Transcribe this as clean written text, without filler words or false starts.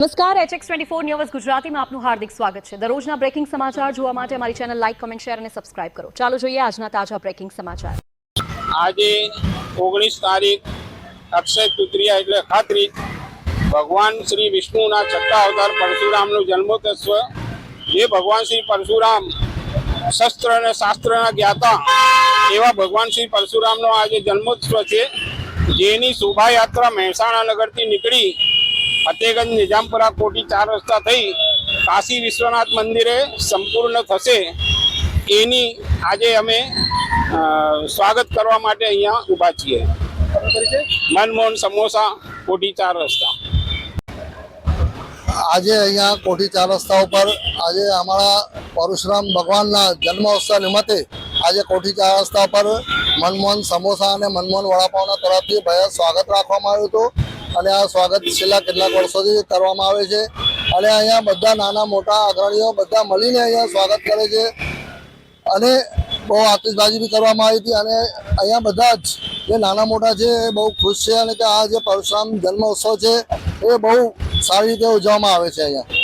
નમસ્કાર HX24 news ગુજરાતીમાં આપનું હાર્દિક સ્વાગત છે। દરરોજના બ્રેકિંગ સમાચાર જોવા માટે અમારી ચેનલ લાઇક, કમેન્ટ, શેર અને સબસ્ક્રાઇબ કરો। ચાલો જોઈએ આજના તાજા બ્રેકિંગ સમાચાર। આજે 19 તારીખ અક્ષય તૃતીયા એટલે અખાત્રીજ ભગવાન શ્રી વિષ્ણુના છઠ્ઠા અવતાર પરશુરામનું જન્મોત્સવ। જે ભગવાન શ્રી પરશુરામ શસ્ત્ર અને શાસ્ત્રના જ્ઞાતા એવા ભગવાન શ્રી પરશુરામનો આજે જન્મોત્સવ છે, જેની શોભાયાત્રા મહેસાણા નગરથી નીકળી ફતેહગંજ, નિઝામપુરા, કોટી 4 રસ્તા થઈ કાશી વિશ્વનાથ મંદિરે સંપૂર્ણ થશે। એની આજે અમે સ્વાગત કરવા માટે અહીંયા ઊભા છીએ। મનમોહન સમોસા, કોટી 4 રસ્તા। આજે અહીંયા કોઠી 4 રસ્તા ઉપર આજે અમારા પરશુરામ ભગવાનના જન્મોત્સવ નિમિત્તે આજે કોઠી 4 રસ્તા પર મનમોહન સમોસા અને મનમોહન વડાપાવના તરફથી ભવ્ય સ્વાગત રાખવામાં આવ્યું હતું અને આ સ્વાગત છેલ્લા કેટલાક વર્ષોથી કરવામાં આવે છે અને અહીંયા બધા નાના મોટા અગ્રણીઓ બધા મળીને અહીંયા સ્વાગત કરે છે અને બહુ આતિશબાજી બી કરવામાં આવી હતી અને અહીંયા બધા જ જે નાના મોટા છે એ બહુ ખુશ છે અને કે આ જે પરશુરામ જન્મોત્સવ છે એ બહુ સારી રીતે ઉજવવામાં આવે છે અહીંયા।